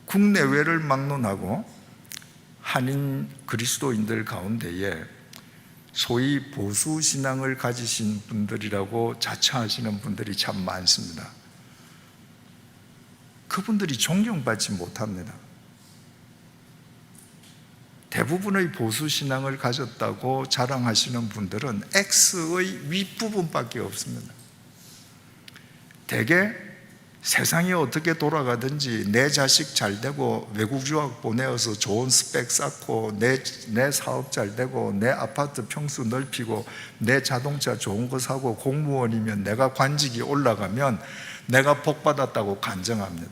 국내외를 막론하고 한인 그리스도인들 가운데에 소위 보수 신앙을 가지신 분들이라고 자처하시는 분들이 참 많습니다. 그분들이 존경받지 못합니다. 대부분의 보수 신앙을 가졌다고 자랑하시는 분들은 X의 윗부분밖에 없습니다. 대개 세상이 어떻게 돌아가든지 내 자식 잘 되고 외국 유학 보내어서 좋은 스펙 쌓고 내 사업 잘 되고 내 아파트 평수 넓히고 내 자동차 좋은 거 사고 공무원이면 내가 관직이 올라가면 내가 복 받았다고 간증합니다.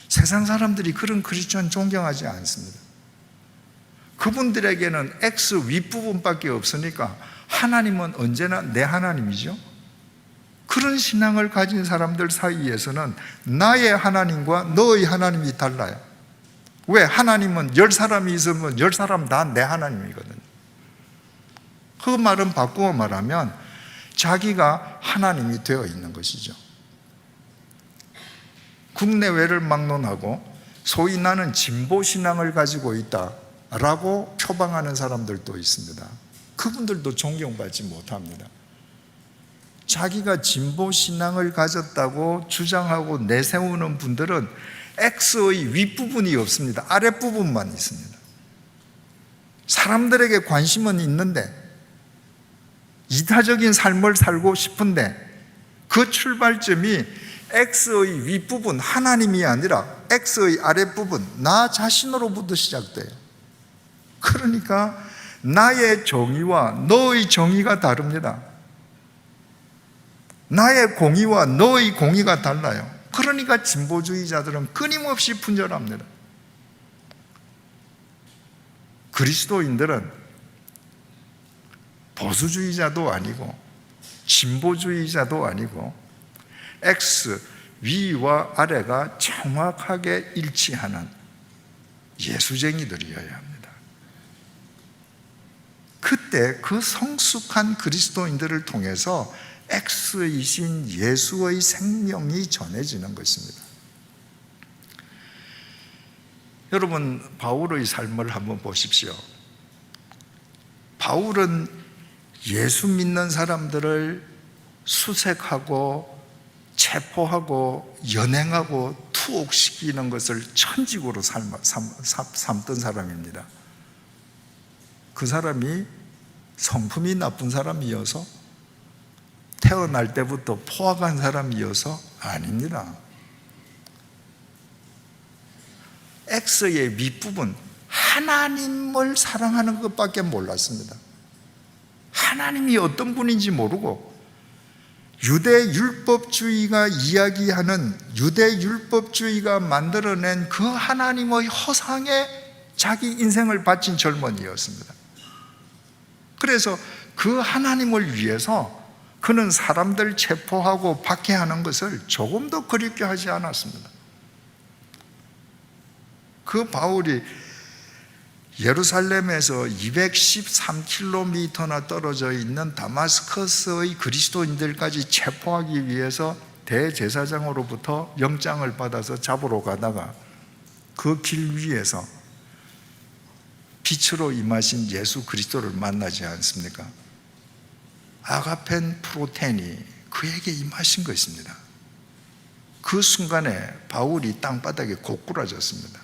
세상 사람들이 그런 크리스천 존경하지 않습니다. 그분들에게는 X 윗부분밖에 없으니까 하나님은 언제나 내 하나님이죠. 그런 신앙을 가진 사람들 사이에서는 나의 하나님과 너의 하나님이 달라요. 왜? 하나님은 10사람이 있으면 10사람 다 내 하나님이거든요. 그 말은 바꾸어 말하면 자기가 하나님이 되어 있는 것이죠. 국내외를 막론하고 소위 나는 진보 신앙을 가지고 있다라고 표방하는 사람들도 있습니다. 그분들도 존경받지 못합니다. 자기가 진보 신앙을 가졌다고 주장하고 내세우는 분들은 X의 윗부분이 없습니다. 아랫부분만 있습니다. 사람들에게 관심은 있는데 이타적인 삶을 살고 싶은데 그 출발점이 X의 윗부분, 하나님이 아니라 X의 아랫부분, 나 자신으로부터 시작돼요. 그러니까 나의 정의와 너의 정의가 다릅니다. 나의 공의와 너의 공의가 달라요. 그러니까 진보주의자들은 끊임없이 분열합니다. 그리스도인들은 보수주의자도 아니고 진보주의자도 아니고 X, 위와 아래가 정확하게 일치하는 예수쟁이들이어야 합니다. 그때 그 성숙한 그리스도인들을 통해서 X이신 예수의 생명이 전해지는 것입니다. 여러분, 바울의 삶을 한번 보십시오. 바울은 예수 믿는 사람들을 수색하고 체포하고 연행하고 투옥시키는 것을 천직으로 삼던 사람입니다. 그 사람이 성품이 나쁜 사람이어서 태어날 때부터 포악한 사람이어서 아닙니다. X의 밑부분, 하나님을 사랑하는 것밖에 몰랐습니다. 하나님이 어떤 분인지 모르고 유대 율법주의가 이야기하는 유대 율법주의가 만들어낸 그 하나님의 허상에 자기 인생을 바친 젊은이였습니다. 그래서 그 하나님을 위해서 그는 사람들 체포하고 박해하는 것을 조금도 그립게 하지 않았습니다. 그 바울이 예루살렘에서 213km나 떨어져 있는 다마스커스의 그리스도인들까지 체포하기 위해서 대제사장으로부터 영장을 받아서 잡으러 가다가 그 길 위에서 빛으로 임하신 예수 그리스도를 만나지 않습니까? 아가펜 프로텐이 그에게 임하신 것입니다. 그 순간에 바울이 땅바닥에 고꾸라졌습니다.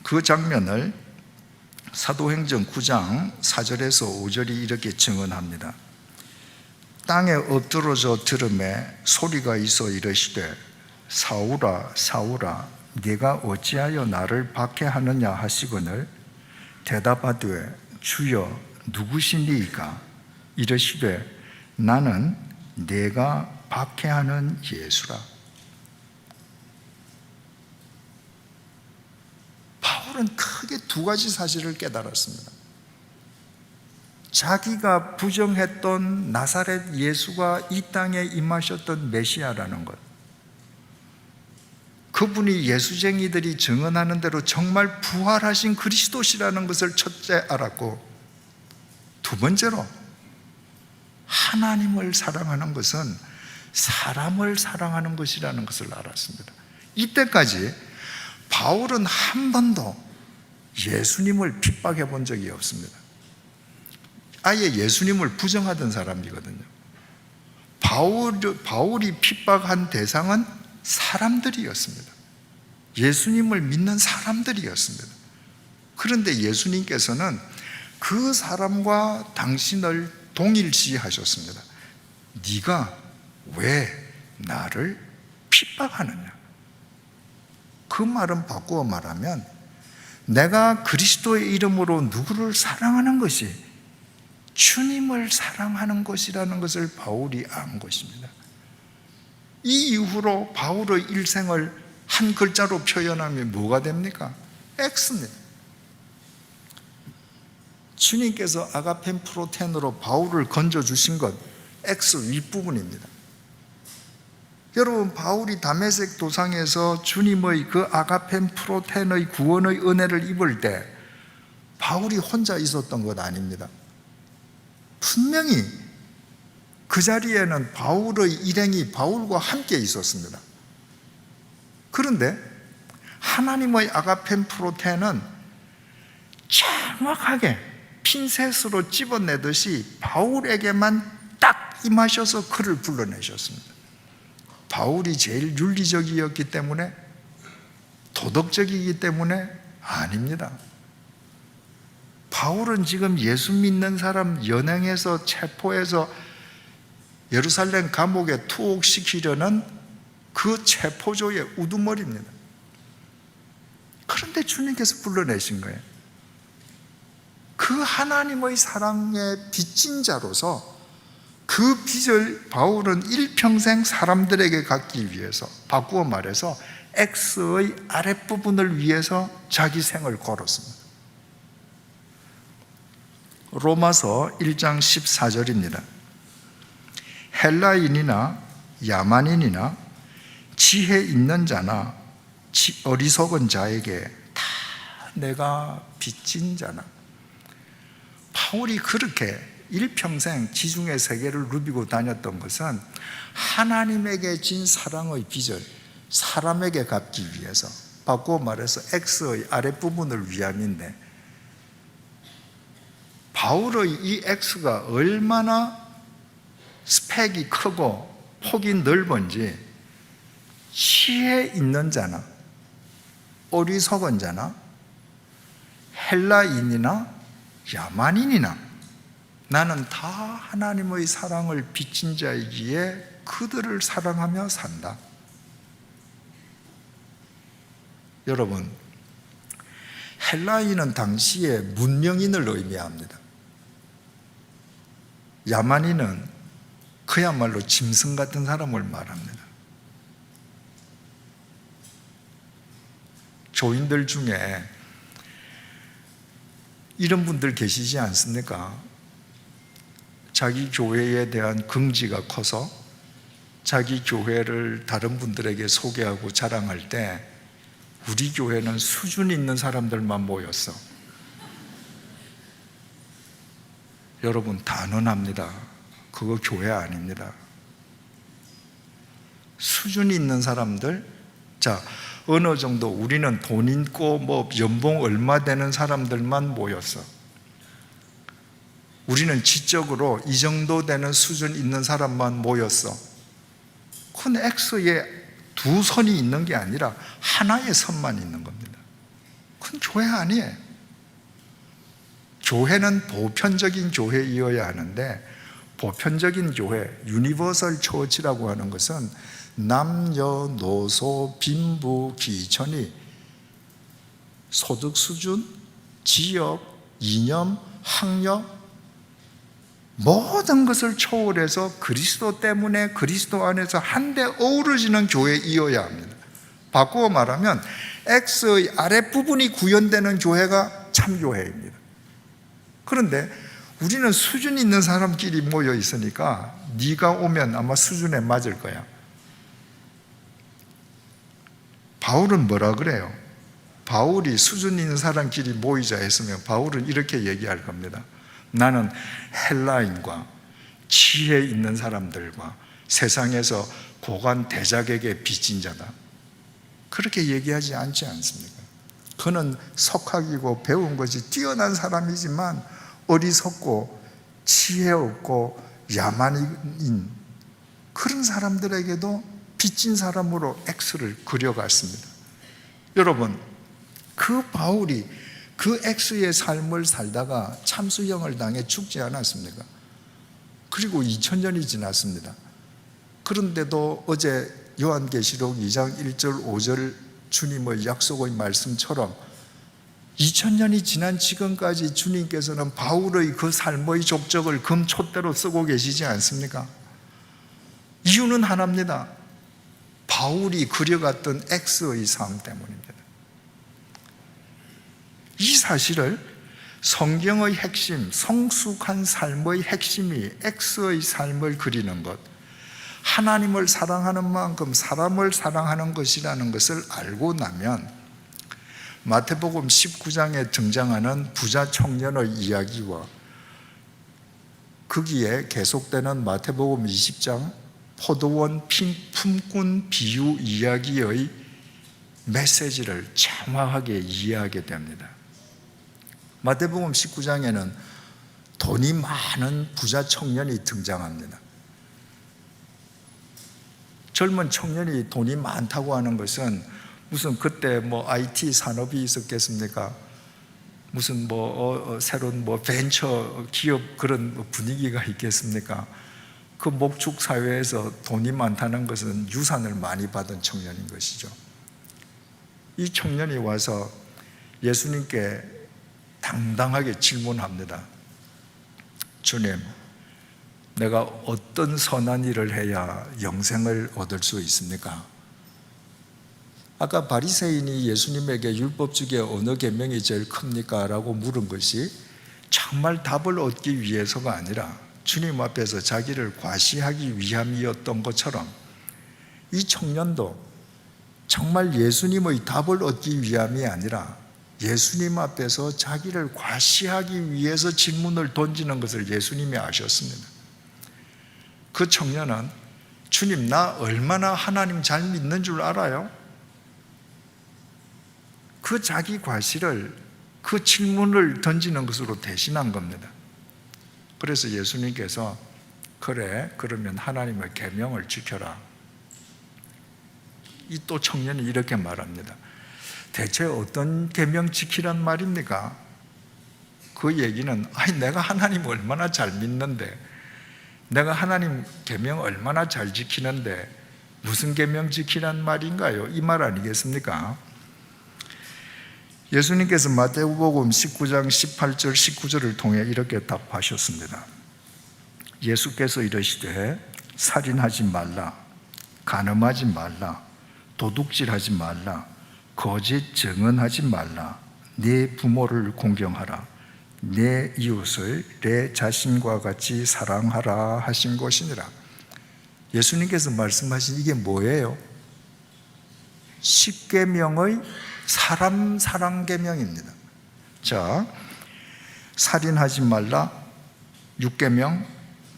그 장면을 사도행전 9장 4절에서 5절이 이렇게 증언합니다. 땅에 엎드러져 들음에 소리가 있어 이르시되 사울아 사울아 네가 어찌하여 나를 박해하느냐 하시거늘 대답하되 주여 누구시니이까 이르시되 나는 네가 박해하는 예수라. 바울은 크게 두 가지 사실을 깨달았습니다. 자기가 부정했던 나사렛 예수가 이 땅에 임하셨던 메시아라는 것, 그분이 예수쟁이들이 증언하는 대로 정말 부활하신 그리스도시라는 것을 첫째 알았고, 두 번째로 하나님을 사랑하는 것은 사람을 사랑하는 것이라는 것을 알았습니다. 이때까지 바울은 한 번도 예수님을 핍박해 본 적이 없습니다. 아예 예수님을 부정하던 사람이거든요. 바울이 핍박한 대상은 사람들이었습니다. 예수님을 믿는 사람들이었습니다. 그런데 예수님께서는 그 사람과 당신을 동일시하셨습니다. 네가 왜 나를 핍박하느냐? 그 말은 바꾸어 말하면 내가 그리스도의 이름으로 누구를 사랑하는 것이 주님을 사랑하는 것이라는 것을 바울이 안 것입니다. 이 이후로 바울의 일생을 한 글자로 표현하면 뭐가 됩니까? X입니다. 주님께서 아가펜 프로텐으로 바울을 건져주신 것 X 윗부분입니다. 여러분, 바울이 다메섹 도상에서 주님의 그 아가펜 프로텐의 구원의 은혜를 입을 때 바울이 혼자 있었던 것 아닙니다. 분명히 그 자리에는 바울의 일행이 바울과 함께 있었습니다. 그런데 하나님의 아가펜 프로텐은 정확하게 핀셋으로 집어내듯이 바울에게만 딱 임하셔서 그를 불러내셨습니다. 바울이 제일 윤리적이었기 때문에, 도덕적이기 때문에 아닙니다. 바울은 지금 예수 믿는 사람 연행해서 체포해서 예루살렘 감옥에 투옥시키려는 그 체포조의 우두머리입니다. 그런데 주님께서 불러내신 거예요. 그 하나님의 사랑에 빚진 자로서 그 빚을 바울은 일평생 사람들에게 갚기 위해서, 바꾸어 말해서 X의 아랫부분을 위해서 자기 생을 걸었습니다. 로마서 1장 14절입니다. 헬라인이나 야만인이나 지혜 있는 자나 어리석은 자에게 다 내가 빚진 자나. 바울이 그렇게 일평생 지중해 세계를 누비고 다녔던 것은 하나님에게 진 사랑의 빚을 사람에게 갚기 위해서, 바꾸어 말해서 X의 아랫부분을 위함인데, 바울의 이 X가 얼마나 스펙이 크고 폭이 넓은지 지혜 있는 자나 어리석은 자나 헬라인이나 야만인이나 나는 다 하나님의 사랑을 빚진 자이기에 그들을 사랑하며 산다. 여러분, 헬라인은 당시에 문명인을 의미합니다. 야만인은 그야말로 짐승 같은 사람을 말합니다. 교인들 중에 이런 분들 계시지 않습니까? 자기 교회에 대한 긍지가 커서 자기 교회를 다른 분들에게 소개하고 자랑할 때 우리 교회는 수준 있는 사람들만 모였어. 여러분, 단언합니다. 그거 교회 아닙니다. 수준 있는 사람들, 자, 어느 정도 우리는 돈 있고 뭐 연봉 얼마 되는 사람들만 모였어. 우리는 지적으로 이 정도 되는 수준 있는 사람만 모였어. 그건 X에 두 선이 있는 게 아니라 하나의 선만 있는 겁니다. 그건 교회 아니에요. 교회는 보편적인 교회이어야 하는데, 보편적인 교회, 유니버설 처치라고 하는 것은 남녀노소 빈부 귀천이 소득 수준, 지역, 이념, 학력 모든 것을 초월해서 그리스도 때문에 그리스도 안에서 한데 어우러지는 교회이어야 합니다. 바꾸어 말하면 X의 아랫부분이 구현되는 교회가 참교회입니다. 그런데 우리는 수준 있는 사람끼리 모여 있으니까 네가 오면 아마 수준에 맞을 거야. 바울은 뭐라 그래요? 바울이 수준 있는 사람끼리 모이자 했으면 바울은 이렇게 얘기할 겁니다. 나는 헬라인과 지혜 있는 사람들과 세상에서 고관 대작에게 빚진 자다. 그렇게 얘기하지 않지 않습니까? 그는 석학이고 배운 것이 뛰어난 사람이지만 어리석고 지혜 없고 야만인 그런 사람들에게도 빚진 사람으로 X를 그려갔습니다. 여러분, 그 바울이 그 X의 삶을 살다가 참수형을 당해 죽지 않았습니까? 그리고 2000년이 지났습니다. 그런데도 어제 요한계시록 2장 1절 5절 주님의 약속의 말씀처럼 2000년이 지난 지금까지 주님께서는 바울의 그 삶의 족적을 금촛대로 쓰고 계시지 않습니까? 이유는 하나입니다. 바울이 그려갔던 X의 삶 때문입니다. 이 사실을 성경의 핵심, 성숙한 삶의 핵심이 X의 삶을 그리는 것, 하나님을 사랑하는 만큼 사람을 사랑하는 것이라는 것을 알고 나면 마태복음 19장에 등장하는 부자 청년의 이야기와 거기에 계속되는 마태복음 20장 포도원 품꾼 비유 이야기의 메시지를 정확하게 이해하게 됩니다. 마태복음 19장에는 돈이 많은 부자 청년이 등장합니다. 젊은 청년이 돈이 많다고 하는 것은 무슨 그때 IT 산업이 있었겠습니까? 무슨 새로운 벤처 기업 그런 분위기가 있겠습니까? 그 목축 사회에서 돈이 많다는 것은 유산을 많이 받은 청년인 것이죠. 이 청년이 와서 예수님께 당당하게 질문합니다. 주님, 내가 어떤 선한 일을 해야 영생을 얻을 수 있습니까? 아까 바리새인이 예수님에게 율법 중에 어느 계명이 제일 큽니까? 라고 물은 것이 정말 답을 얻기 위해서가 아니라 주님 앞에서 자기를 과시하기 위함이었던 것처럼 이 청년도 정말 예수님의 답을 얻기 위함이 아니라 예수님 앞에서 자기를 과시하기 위해서 질문을 던지는 것을 예수님이 아셨습니다. 그 청년은 주님, 나 얼마나 하나님 잘 믿는 줄 알아요? 그 자기 과시를 그 질문을 던지는 것으로 대신한 겁니다. 그래서 예수님께서 그래, 그러면 하나님의 계명을 지켜라. 이 또 청년이 이렇게 말합니다. 대체 어떤 계명 지키란 말입니까? 그 얘기는 내가 하나님 얼마나 잘 믿는데, 내가 하나님 계명 얼마나 잘 지키는데 무슨 계명 지키란 말인가요? 이 말 아니겠습니까? 예수님께서 마태복음 19장 18절 19절을 통해 이렇게 답하셨습니다. 예수께서 이르시되 살인하지 말라, 간음하지 말라, 도둑질하지 말라, 거짓 증언하지 말라, 네 부모를 공경하라, 내 이웃을 내 자신과 같이 사랑하라 하신 것이니라. 예수님께서 말씀하신 이게 뭐예요? 10계명의 사람 사랑 계명입니다. 자, 살인하지 말라 6계명,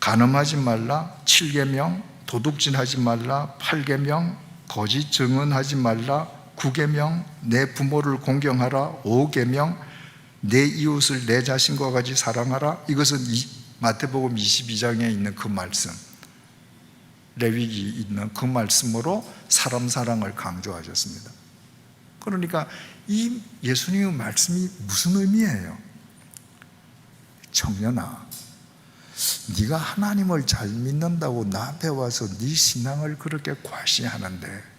간음하지 말라 7계명, 도둑질하지 말라 8계명, 거짓 증언하지 말라 9계명, 내 부모를 공경하라 5계명, 내 이웃을 내 자신과 같이 사랑하라. 이것은 마태복음 22장에 있는 그 말씀, 레위기 있는 그 말씀으로 사람 사랑을 강조하셨습니다. 그러니까 이 예수님의 말씀이 무슨 의미예요? 청년아, 네가 하나님을 잘 믿는다고 나한테 와서 네 신앙을 그렇게 과시하는데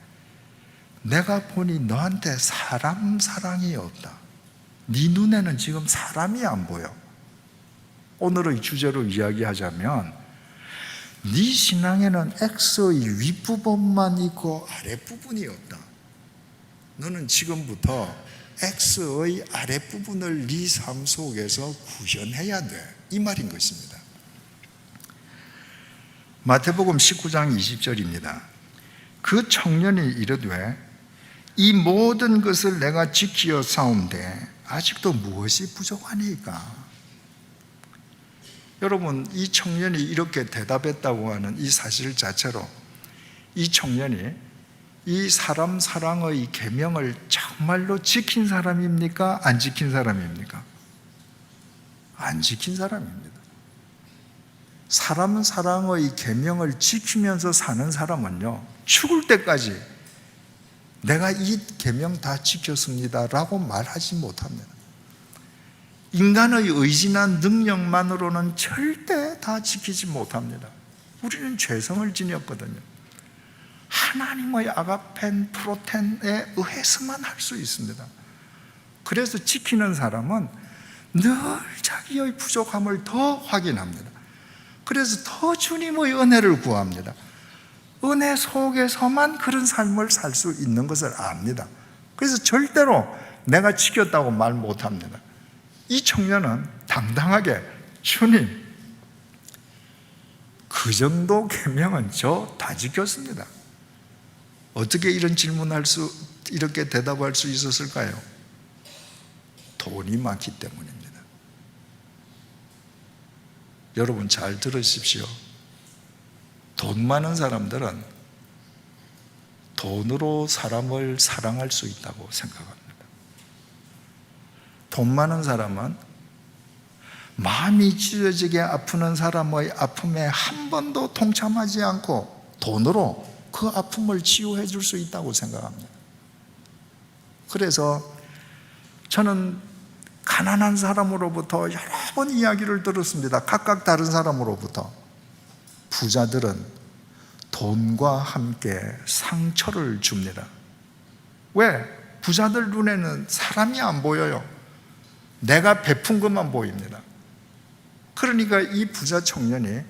내가 보니 너한테 사람 사랑이 없다. 네 눈에는 지금 사람이 안 보여. 오늘의 주제로 이야기하자면 네 신앙에는 X의 윗부분만 있고 아랫부분이 없다. 너는 지금부터 X의 아랫부분을 네 삶 속에서 구현해야 돼. 이 말인 것입니다. 마태복음 19장 20절입니다. 그 청년이 이르되 이 모든 것을 내가 지키어 싸움되 아직도 무엇이 부족하니까? 여러분, 이 청년이 이렇게 대답했다고 하는 이 사실 자체로 이 청년이 이 사람 사랑의 계명을 정말로 지킨 사람입니까? 안 지킨 사람입니까? 안 지킨 사람입니다. 사람 사랑의 계명을 지키면서 사는 사람은요, 죽을 때까지 내가 이 계명 다 지켰습니다 라고 말하지 못합니다. 인간의 의지나 능력만으로는 절대 다 지키지 못합니다. 우리는 죄성을 지녔거든요. 하나님의 아가펜 프로텐에 의해서만 할 수 있습니다. 그래서 지키는 사람은 늘 자기의 부족함을 더 확인합니다. 그래서 더 주님의 은혜를 구합니다. 은혜 속에서만 그런 삶을 살 수 있는 것을 압니다. 그래서 절대로 내가 지켰다고 말 못합니다. 이 청년은 당당하게 주님, 그 정도 계명은 저 다 지켰습니다. 어떻게 이런 이렇게 대답할 수 있었을까요? 돈이 많기 때문입니다. 여러분 잘 들으십시오. 돈 많은 사람들은 돈으로 사람을 사랑할 수 있다고 생각합니다. 돈 많은 사람은 마음이 찢어지게 아프는 사람의 아픔에 한 번도 동참하지 않고 돈으로 그 아픔을 치유해 줄 수 있다고 생각합니다. 그래서 저는 가난한 사람으로부터 여러 번 이야기를 들었습니다. 각각 다른 사람으로부터. 부자들은 돈과 함께 상처를 줍니다. 왜? 부자들 눈에는 사람이 안 보여요. 내가 베푼 것만 보입니다. 그러니까 이 부자 청년이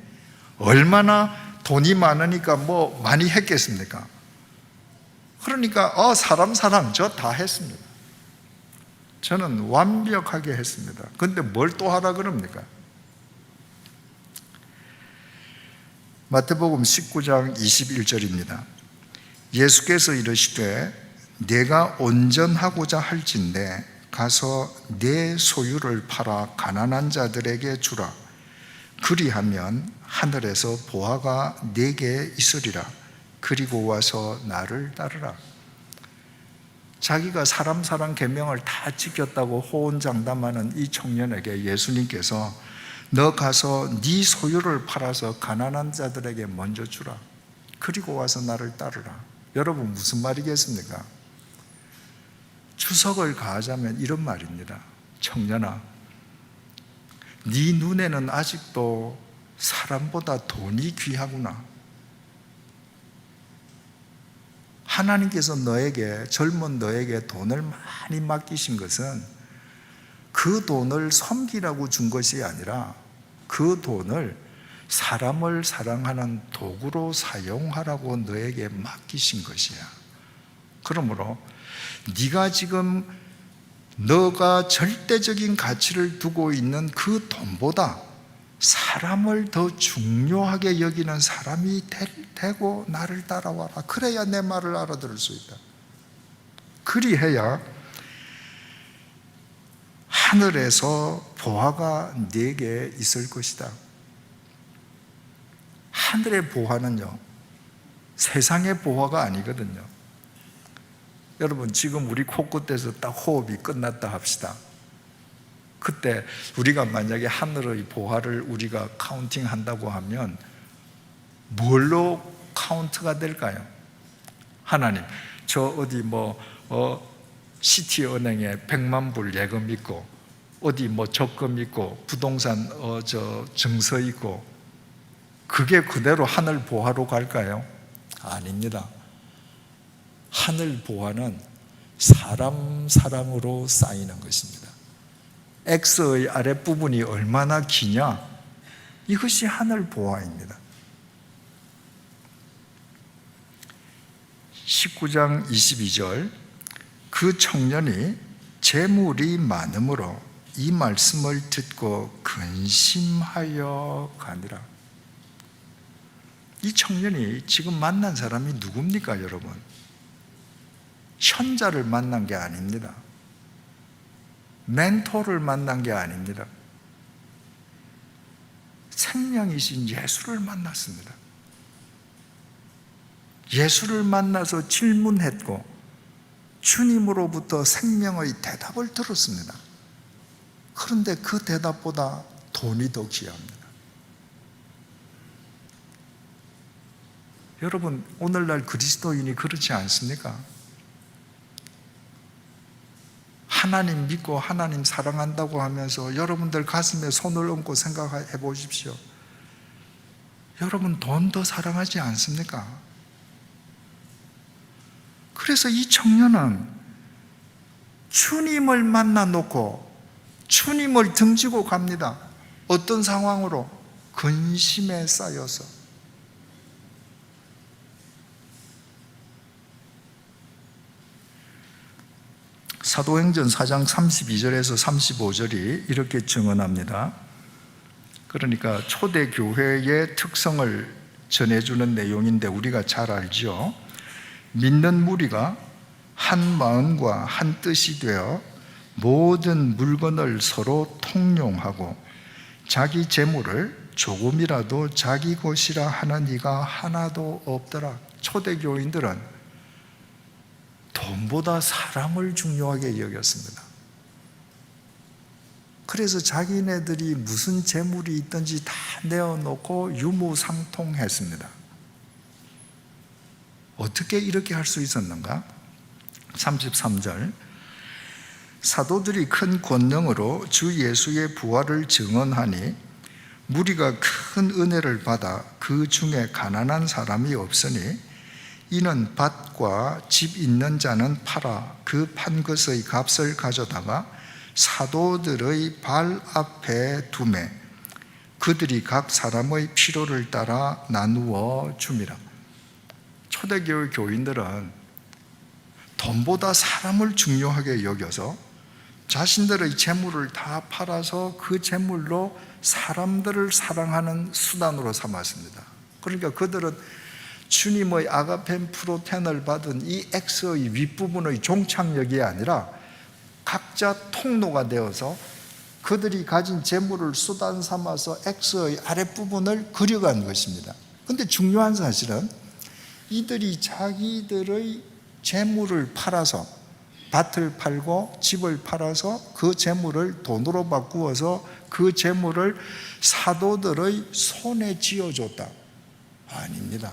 얼마나 돈이 많으니까 뭐 많이 했겠습니까? 그러니까 사람 사랑 저 다 했습니다. 저는 완벽하게 했습니다. 근데 뭘 또 하라 그럽니까? 마태복음 19장 21절입니다. 예수께서 이르시되 내가 온전하고자 할진대 가서 내 소유를 팔아 가난한 자들에게 주라. 그리하면 하늘에서 보화가 내게 있으리라. 그리고 와서 나를 따르라. 자기가 사람 사랑 계명을 다 지켰다고 호언장담하는 이 청년에게 예수님께서 너 가서 네 소유를 팔아서 가난한 자들에게 먼저 주라. 그리고 와서 나를 따르라. 여러분 무슨 말이겠습니까? 추석을 가하자면 이런 말입니다. 청년아, 네 눈에는 아직도 사람보다 돈이 귀하구나. 하나님께서 젊은 너에게 돈을 많이 맡기신 것은 그 돈을 섬기라고 준 것이 아니라 그 돈을 사람을 사랑하는 도구로 사용하라고 너에게 맡기신 것이야. 그러므로 네가 지금 너가 절대적인 가치를 두고 있는 그 돈보다 사람을 더 중요하게 여기는 사람이 되고 나를 따라와라. 그래야 내 말을 알아들을 수 있다. 그리해야 하늘에서 보화가 네게 있을 것이다. 하늘의 보화는요, 세상의 보화가 아니거든요. 여러분 지금 우리 코끝에서 딱 호흡이 끝났다 합시다. 그때 우리가 만약에 하늘의 보화를 우리가 카운팅 한다고 하면 뭘로 카운트가 될까요? 하나님, 저 어디 시티은행에 100만 불 예금 있고 어디 적금 있고 부동산 증서 있고 그게 그대로 하늘 보화로 갈까요? 아닙니다. 하늘 보화는 사람 사랑으로 쌓이는 것입니다. X의 아랫부분이 얼마나 기냐? 이것이 하늘 보화입니다. 19장 22절, 그 청년이 재물이 많음으로 이 말씀을 듣고 근심하여 가니라. 이 청년이 지금 만난 사람이 누굽니까, 여러분? 현자를 만난 게 아닙니다. 멘토를 만난 게 아닙니다. 생명이신 예수를 만났습니다. 예수를 만나서 질문했고 주님으로부터 생명의 대답을 들었습니다. 그런데 그 대답보다 돈이 더 귀합니다. 여러분, 오늘날 그리스도인이 그렇지 않습니까? 하나님 믿고 하나님 사랑한다고 하면서 여러분들 가슴에 손을 얹고 생각해 보십시오. 여러분 돈 더 사랑하지 않습니까? 그래서 이 청년은 주님을 만나 놓고 주님을 등지고 갑니다. 어떤 상황으로? 근심에 쌓여서. 사도행전 4장 32절에서 35절이 이렇게 증언합니다. 그러니까 초대교회의 특성을 전해주는 내용인데 우리가 잘 알죠. 믿는 무리가 한 마음과 한 뜻이 되어 모든 물건을 서로 통용하고 자기 재물을 조금이라도 자기 것이라 하는 이가 하나도 없더라. 초대교인들은 돈보다 사람을 중요하게 여겼습니다. 그래서 자기네들이 무슨 재물이 있든지 다 내어놓고 유무상통했습니다. 어떻게 이렇게 할 수 있었는가? 33절, 사도들이 큰 권능으로 주 예수의 부활을 증언하니 무리가 큰 은혜를 받아 그 중에 가난한 사람이 없으니 이는 밭과 집 있는 자는 팔아 그 판 것의 값을 가져다가 사도들의 발 앞에 두매 그들이 각 사람의 필요를 따라 나누어 줌이라. 초대교회 교인들은 돈보다 사람을 중요하게 여겨서 자신들의 재물을 다 팔아서 그 재물로 사람들을 사랑하는 수단으로 삼았습니다. 그러니까 그들은 주님의 아가펜 프로텐을 받은 이 X의 윗부분의 종착역이 아니라 각자 통로가 되어서 그들이 가진 재물을 수단 삼아서 X의 아랫부분을 그려간 것입니다. 그런데 중요한 사실은 이들이 자기들의 재물을 팔아서 밭을 팔고 집을 팔아서 그 재물을 돈으로 바꾸어서 그 재물을 사도들의 손에 쥐어줬다. 아닙니다.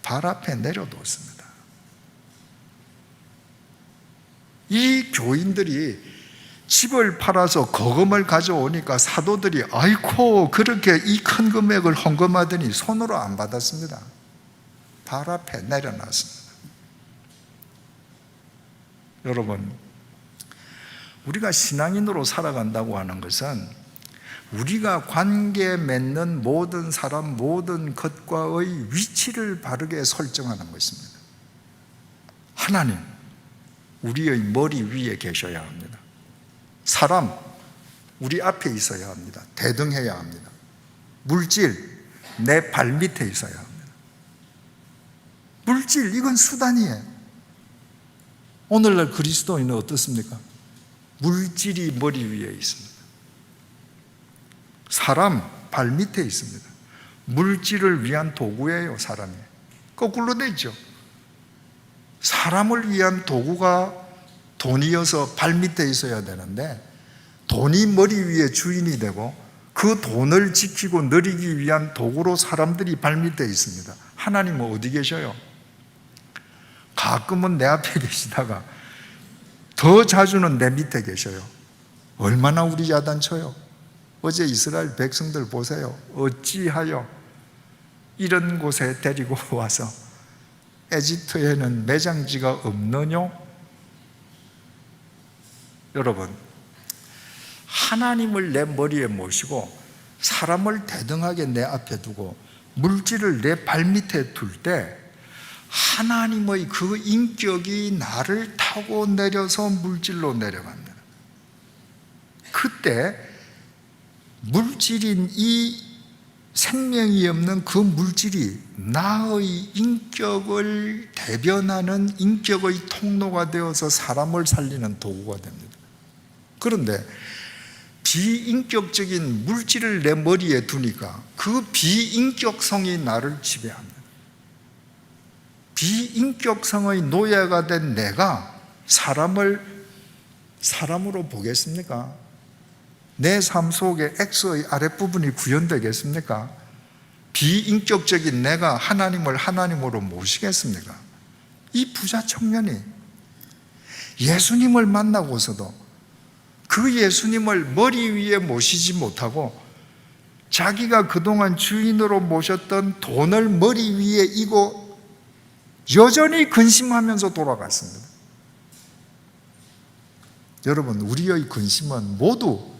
발 앞에 내려뒀습니다. 이 교인들이 집을 팔아서 거금을 가져오니까 사도들이 아이고 그렇게 이 큰 금액을 헌금하더니 손으로 안 받았습니다. 발 앞에 내려놨습니다. 여러분, 우리가 신앙인으로 살아간다고 하는 것은 우리가 관계 맺는 모든 사람, 모든 것과의 위치를 바르게 설정하는 것입니다. 하나님, 우리의 머리 위에 계셔야 합니다. 사람, 우리 앞에 있어야 합니다. 대등해야 합니다. 물질, 내 발밑에 있어야 합니다. 물질, 이건 수단이에요. 오늘날 그리스도인은 어떻습니까? 물질이 머리 위에 있습니다. 사람 발밑에 있습니다. 물질을 위한 도구예요, 사람이. 거꾸로 되죠. 사람을 위한 도구가 돈이어서 발밑에 있어야 되는데 돈이 머리 위에 주인이 되고 그 돈을 지키고 누리기 위한 도구로 사람들이 발밑에 있습니다. 하나님은 어디 계셔요? 가끔은 내 앞에 계시다가 더 자주는 내 밑에 계셔요. 얼마나 우리 야단쳐요. 어제 이스라엘 백성들 보세요. 어찌하여 이런 곳에 데리고 와서 에집트에는 매장지가 없느뇨? 여러분, 하나님을 내 머리에 모시고 사람을 대등하게 내 앞에 두고 물질을 내 발밑에 둘 때 하나님의 그 인격이 나를 타고 내려서 물질로 내려갑니다. 그때 물질인 이 생명이 없는 그 물질이 나의 인격을 대변하는 인격의 통로가 되어서 사람을 살리는 도구가 됩니다. 그런데 비인격적인 물질을 내 머리에 두니까 그 비인격성이 나를 지배합니다. 비인격성의 노예가 된 내가 사람을 사람으로 보겠습니까? 내 삶 속에 X의 아랫부분이 구현되겠습니까? 비인격적인 내가 하나님을 하나님으로 모시겠습니까? 이 부자 청년이 예수님을 만나고서도 그 예수님을 머리 위에 모시지 못하고 자기가 그동안 주인으로 모셨던 돈을 머리 위에 이고 여전히 근심하면서 돌아갔습니다. 여러분, 우리의 근심은 모두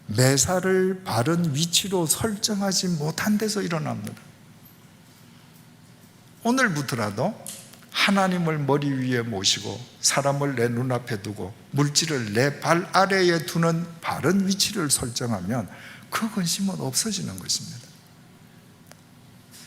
매사를 바른 위치로 설정하지 못한 데서 일어납니다. 오늘부터라도 하나님을 머리 위에 모시고 사람을 내 눈앞에 두고 물질을 내 발 아래에 두는 바른 위치를 설정하면 그 근심은 없어지는 것입니다.